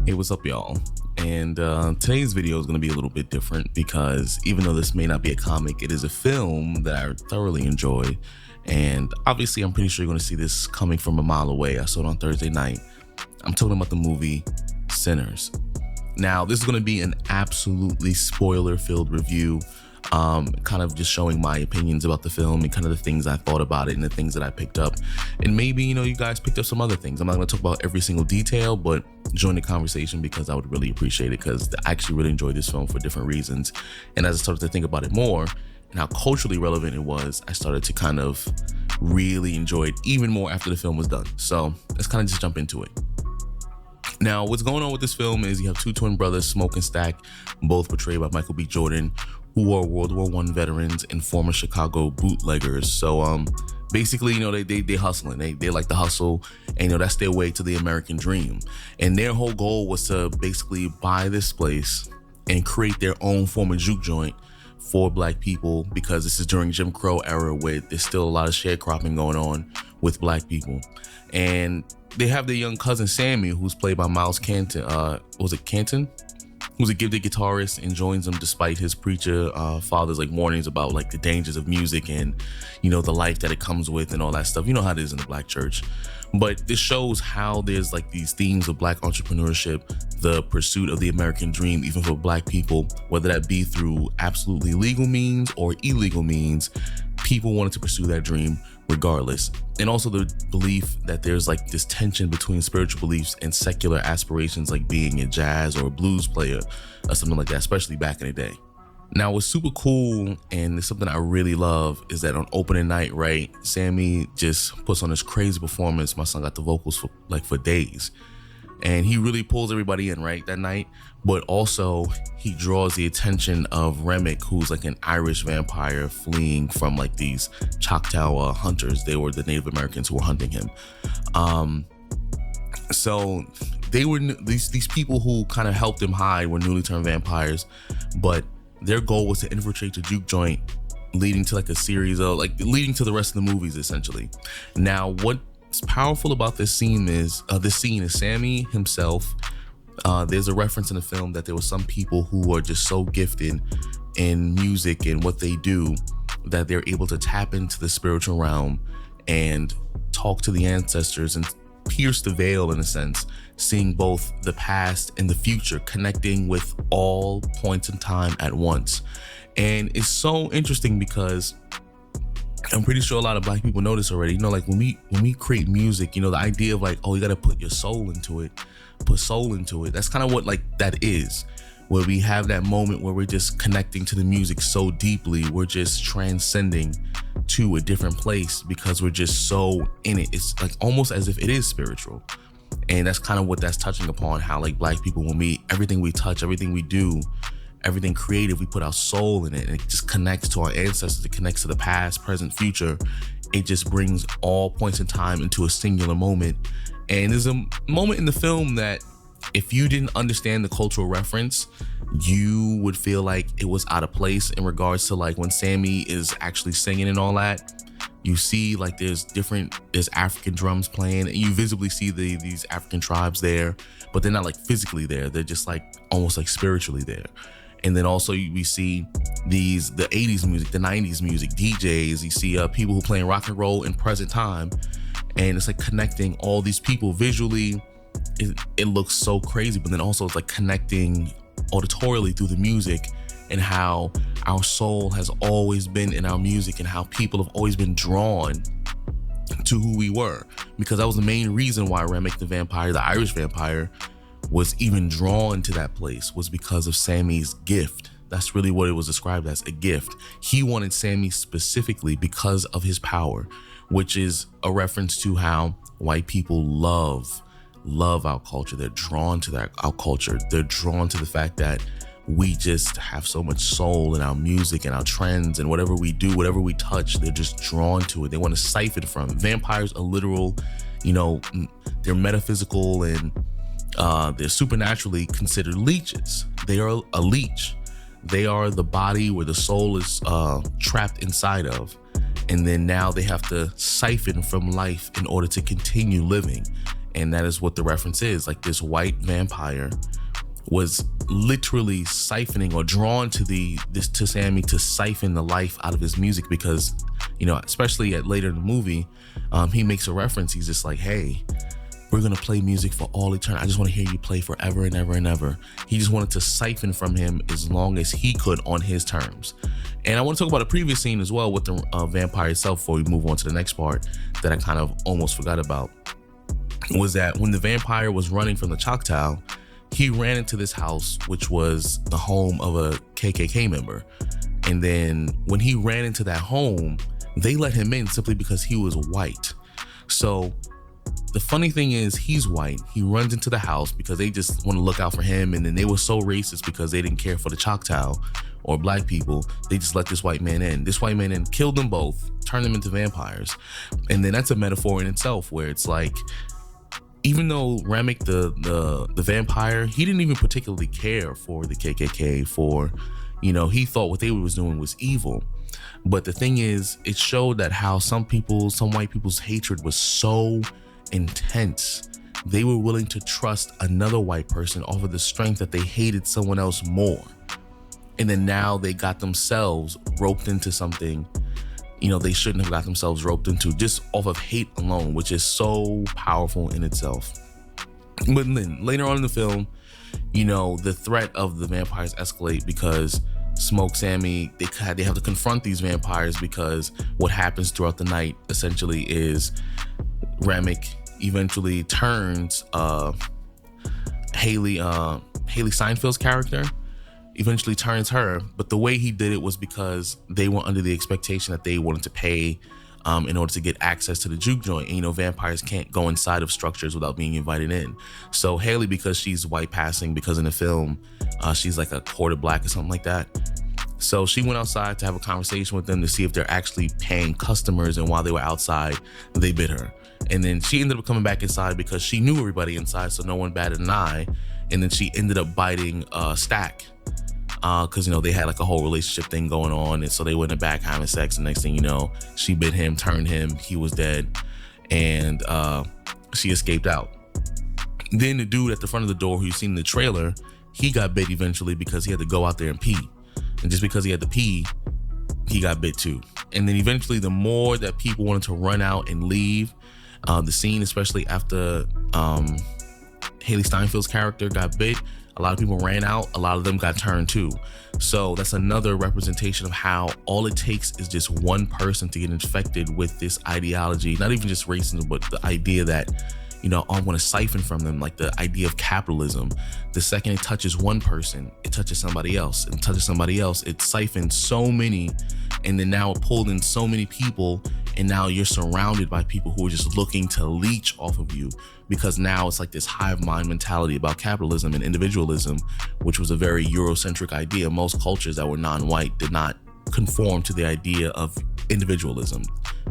Hey, what's up, y'all? And today's video is going to be a little bit different because even though this may not be a comic, it is a film that I thoroughly enjoy. And obviously, I'm pretty sure you're going to see this coming from a mile away. I saw it on Thursday night. I'm talking about the movie Sinners. Now, this is going to be an absolutely spoiler-filled review, kind of just showing my opinions about the film and kind of the things I thought about it and the things that I picked up. And maybe, you guys picked up some other things. I'm not going to talk about every single detail, but join the conversation because I would really appreciate it because I actually really enjoyed this film for different reasons. And as I started to think about it more and how culturally relevant it was, I started to kind of really enjoy it even more after the film was done. So let's kind of just jump into it. Now, what's going on with this film is you have two twin brothers, Smoke and Stack, both portrayed by Michael B. Jordan, who are World War I veterans and former Chicago bootleggers. So basically, they hustling. They like to hustle, and that's their way to the American dream. And their whole goal was to basically buy this place and create their own form of juke joint for Black people, because this is during Jim Crow era where there's still a lot of sharecropping going on with Black people. And they have their young cousin Sammy, who's played by Miles Canton. Was it Canton? Who's a gifted guitarist and joins them despite his preacher father's warnings about the dangers of music and the life that it comes with and all that stuff. You know how it is in the Black church. But this shows how there's these themes of Black entrepreneurship, the pursuit of the American dream, even for Black people, whether that be through absolutely legal means or illegal means. People wanted to pursue that dream regardless. And also the belief that there's this tension between spiritual beliefs and secular aspirations, like being a jazz or a blues player or something like that, especially back in the day. Now, what's super cool and it's something I really love is that on opening night, right, Sammy just puts on this crazy performance. My son got the vocals for days. And he really pulls everybody in, right, that night. But also, he draws the attention of Remick, who's an Irish vampire fleeing from these Choctaw hunters. They were the Native Americans who were hunting him. So they were these people who kind of helped him hide were newly turned vampires, but their goal was to infiltrate the juke joint, leading to a series of leading to the rest of the movies essentially. Now, what's powerful about this scene is Sammy himself. There's a reference in the film that there were some people who are just so gifted in music and what they do that they're able to tap into the spiritual realm and talk to the ancestors and pierce the veil in a sense, seeing both the past and the future, connecting with all points in time at once. And it's so interesting because I'm pretty sure a lot of Black people know this already. When we create music, the idea of you got to put your soul into it, put soul into it. That's kind of what that is, where we have that moment where we're just connecting to the music so deeply. We're just transcending to a different place because we're just so in it. It's almost as if it is spiritual. And that's kind of what that's touching upon, how Black people, when everything we touch, everything we do, everything creative, we put our soul in it, and it just connects to our ancestors. It connects to the past, present, future. It just brings all points in time into a singular moment. And there's a moment in the film that if you didn't understand the cultural reference, you would feel like it was out of place in regards to when Sammy is actually singing and all that. You see there's African drums playing, and you visibly see these African tribes there, but they're not physically there. They're just almost spiritually there. And then also we see the 80s music, the 90s music, DJs. You see people who playing rock and roll in present time. And it's connecting all these people visually. It looks so crazy, but then also it's connecting auditorially through the music, and how our soul has always been in our music and how people have always been drawn to who we were. Because that was the main reason why Remick the vampire, the Irish vampire, was even drawn to that place, was because of Sammy's gift. That's really what it was described as, a gift. He wanted Sammy specifically because of his power, which is a reference to how white people love our culture. They're drawn to our culture. They're drawn to the fact that we just have so much soul in our music and our trends, and whatever we do, whatever we touch, they're just drawn to it. They want to siphon from it. Vampires are literal, they're metaphysical, and they're supernaturally considered leeches. They are a leech. They are the body where the soul is trapped inside of. And then now they have to siphon from life in order to continue living. And that is what the reference is. Like, this white vampire was literally siphoning or drawn to Sammy to siphon the life out of his music, because, you know, especially later in the movie, he makes a reference. He's just like, hey, we're gonna play music for all eternity. I just want to hear you play forever and ever and ever. He just wanted to siphon from him as long as he could on his terms. And I want to talk about a previous scene as well with the vampire itself before we move on to the next part that I kind of almost forgot about. Was that when the vampire was running from the Choctaw, he ran into this house, which was the home of a KKK member. And then when he ran into that home, they let him in simply because he was white. So the funny thing is, he's white. He runs into the house because they just want to look out for him. And then they were so racist because they didn't care for the Choctaw or black people. They just let this white man in. This white man in killed them both, turned them into vampires. And then that's a metaphor in itself, where it's like, even though Ramek, the vampire, he didn't even particularly care for the KKK, for, you know, he thought what they was doing was evil. But the thing is, it showed that how some white people's hatred was so intense. They were willing to trust another white person off of the strength that they hated someone else more. And then now they got themselves roped into something, you know, they shouldn't have got themselves roped into, just off of hate alone, which is so powerful in itself. But then later on in the film, you know, the threat of the vampires escalate because Smoke, Sammy, they have to confront these vampires, because what happens throughout the night essentially is Ramek eventually turns Haley Steinfeld's character, eventually turns her. But the way he did it was because they were under the expectation that they wanted to pay in order to get access to the juke joint. And, you know, vampires can't go inside of structures without being invited in. So Haley, because she's white passing, because in the film she's like a quarter black or something like that, so she went outside to have a conversation with them to see if they're actually paying customers. And while they were outside, they bit her. And then she ended up coming back inside because she knew everybody inside, so no one batted an eye. And then she ended up biting Stack, because, you know, they had like a whole relationship thing going on. And so they went in the back having sex. And next thing you know, she bit him, turned him, he was dead. And she escaped out. Then the dude at the front of the door who you seen in the trailer, he got bit eventually because he had to go out there and pee. And just because he had to pee, he got bit too. And then eventually, the more that people wanted to run out and leave the scene, especially after Haley Steinfeld's character got bit, a lot of people ran out. A lot of them got turned too. So that's another representation of how all it takes is just one person to get infected with this ideology, not even just racism, but the idea that, you know, I want to siphon from them, like the idea of capitalism. The second it touches one person, it touches somebody else, and touches somebody else. It siphons so many, and then now it pulled in so many people, and now you're surrounded by people who are just looking to leech off of you, because now it's like this hive mind mentality about capitalism and individualism, which was a very Eurocentric idea. Most cultures that were non-white did not conform to the idea of individualism.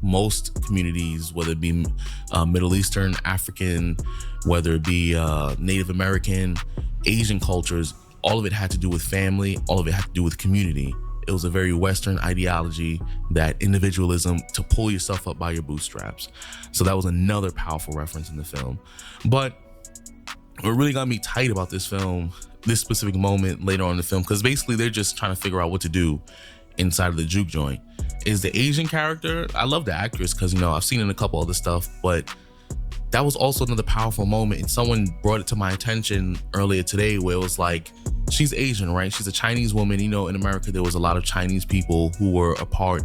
Most communities, whether it be Middle Eastern, African, whether it be Native American, Asian cultures, all of it had to do with family, all of it had to do with community. It was a very Western ideology, that individualism, to pull yourself up by your bootstraps. So that was another powerful reference in the film. But what really got me tight about this film, this specific moment later on in the film, because basically they're just trying to figure out what to do inside of the juke joint, is the Asian character. I love the actress because, you know, I've seen in a couple other stuff, but that was also another powerful moment. And someone brought it to my attention earlier today, where it was like, she's Asian, right? She's a Chinese woman. You know, in America, there was a lot of Chinese people who were a part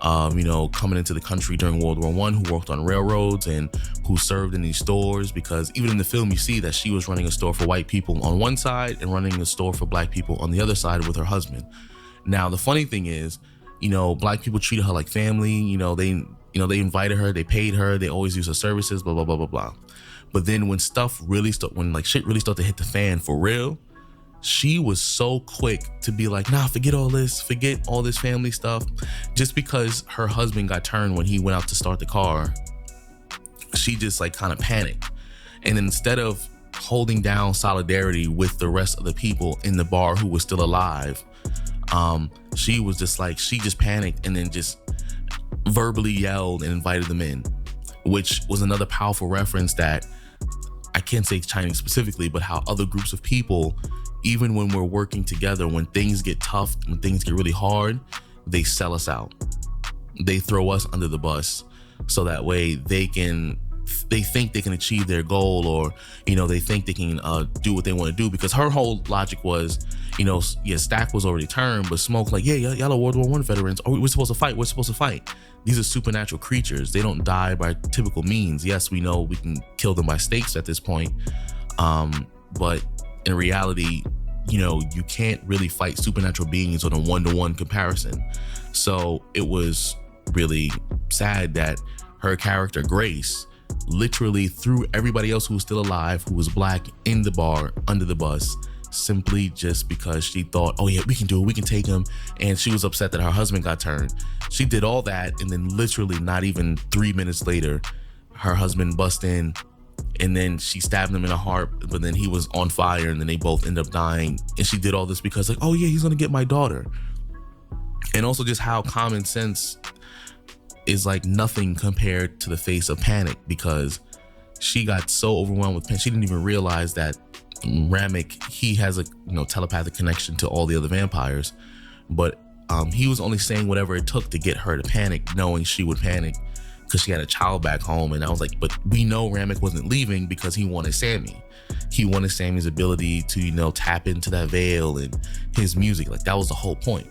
of, you know, coming into the country during World War I, who worked on railroads and who served in these stores, because even in the film, you see that she was running a store for white people on one side and running a store for black people on the other side with her husband. Now, the funny thing is, you know, black people treated her like family. You know, they invited her, they paid her, they always use her services, blah, blah, blah, blah, blah. But then when shit really started to hit the fan for real, she was so quick to be like, nah, forget all this family stuff. Just because her husband got turned when he went out to start the car, she just like kind of panicked. And then instead of holding down solidarity with the rest of the people in the bar who were still alive, she was just like, she just panicked and then just verbally yelled and invited them in, which was another powerful reference that can't say Chinese specifically, but how other groups of people, even when we're working together, when things get tough, when things get really hard, they sell us out. They throw us under the bus so that way they think they can achieve their goal, or, you know, they think they can do what they want to do. Because her whole logic was, you know, yeah, Stack was already turned, but Smoke like, yeah, y'all are World War I veterans. Oh, we're supposed to fight. We're supposed to fight. These are supernatural creatures. They don't die by typical means. Yes, we know we can kill them by stakes at this point. But in reality, you know, you can't really fight supernatural beings on a one-to-one comparison. So it was really sad that her character, Grace, literally threw everybody else who was still alive, who was black, in the bar, under the bus, simply just because she thought, oh yeah, we can do it, we can take him. And she was upset that her husband got turned. She did all that, and then literally not even 3 minutes later, her husband bust in, and then she stabbed him in the heart, but then he was on fire, and then they both end up dying. And she did all this because like, oh yeah, he's gonna get my daughter. And also just how common sense is like nothing compared to the face of panic, because she got so overwhelmed with panic, she didn't even realize that Ramek, he has a, you know, telepathic connection to all the other vampires, but he was only saying whatever it took to get her to panic, knowing she would panic because she had a child back home. And I was like, but we know Ramek wasn't leaving because he wanted Sammy. He wanted Sammy's ability to, you know, tap into that veil and his music. Like, that was the whole point.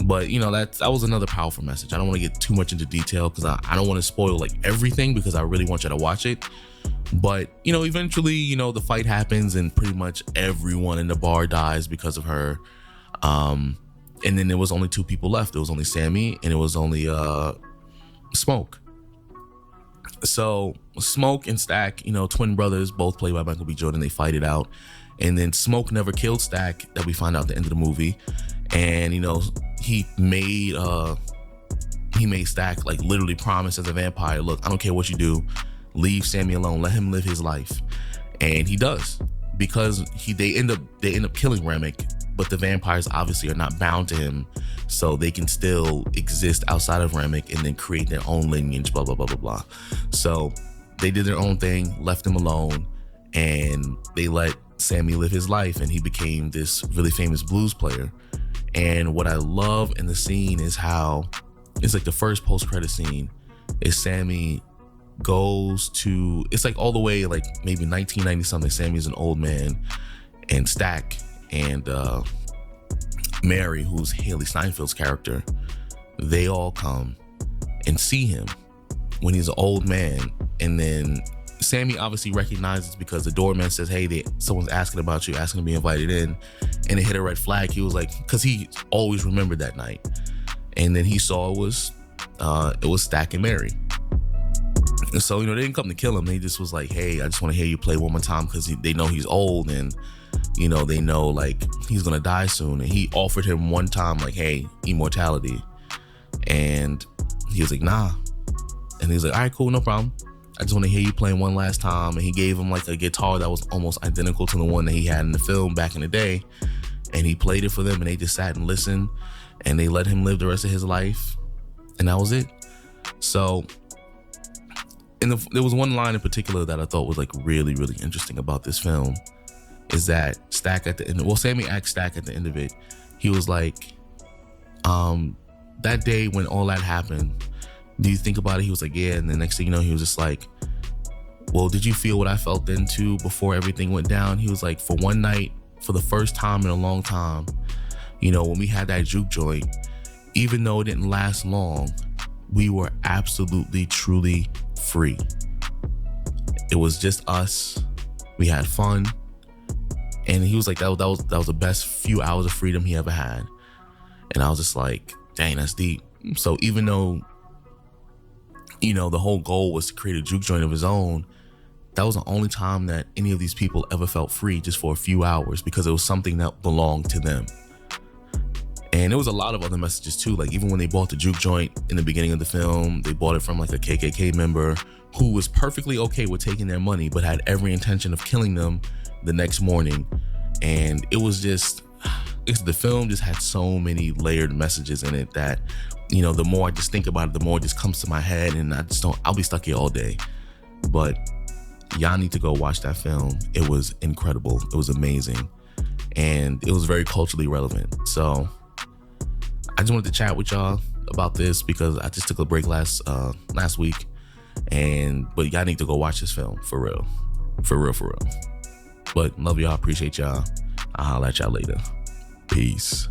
But, you know, that was another powerful message. I don't want to get too much into detail because I don't want to spoil like everything, because I really want you to watch it. But, you know, eventually, you know, the fight happens and pretty much everyone in the bar dies because of her. And then there was only 2 people left. It was only Sammy and it was only Smoke. So Smoke and Stack, you know, twin brothers, both played by Michael B. Jordan, they fight it out. And then Smoke never killed Stack, that we find out at the end of the movie. And, you know, he made Stack like literally promise as a vampire, look, I don't care what you do, leave Sammy alone, let him live his life. And he does, because they end up killing Ramek, but the vampires obviously are not bound to him, so they can still exist outside of Ramek and then create their own lineage, blah blah blah blah blah. So they did their own thing, left him alone, and they let Sammy live his life, and he became this really famous blues player. And what I love in the scene is how it's like the first post-credit scene is Sammy goes to, it's like all the way like maybe 1990 something. Sammy's an old man, and Stack and Mary, who's Haley Steinfeld's character, they all come and see him when he's an old man. And then Sammy obviously recognizes, because the doorman says, hey, someone's asking about you, asking to be invited in, and it hit a red flag. He was like, because he always remembered that night, and then he saw it was Stack and Mary. And so, you know, they didn't come to kill him. They just was like, hey, I just want to hear you play one more time, because they know he's old, and, you know, they know like he's gonna die soon. And he offered him one time like, hey, immortality, and he was like, nah. And he was like, all right, cool, no problem, I just want to hear you playing one last time. And he gave him like a guitar that was almost identical to the one that he had in the film back in the day. And he played it for them, and they just sat and listened, and they let him live the rest of his life. And that was it. So, and there was one line in particular that I thought was like really, really interesting about this film, is that Stack at the end, well, Sammy asked Stack at the end of it, he was like, that day when all that happened, do you think about it? He was like, yeah. And the next thing you know, he was just like, well, did you feel what I felt then too before everything went down? He was like, for one night, for the first time in a long time, you know, when we had that juke joint, even though it didn't last long, we were absolutely, truly free. It was just us. We had fun. And he was like, that was the best few hours of freedom he ever had. And I was just like, dang, that's deep. So even though, you know, the whole goal was to create a juke joint of his own, that was the only time that any of these people ever felt free, just for a few hours, because it was something that belonged to them. And there was a lot of other messages too. Like even when they bought the juke joint in the beginning of the film, they bought it from like a KKK member who was perfectly okay with taking their money, but had every intention of killing them the next morning. And it was just, the film just had so many layered messages in it that, you know, the more I just think about it, the more it just comes to my head, and I'll be stuck here all day. But Y'all need to go watch that film. It was incredible. It was amazing. And it was very culturally relevant. So I just wanted to chat with y'all about this because I just took a break last week. But y'all need to go watch this film for real. For real. But love y'all. Appreciate y'all. I'll holler at y'all later. Peace.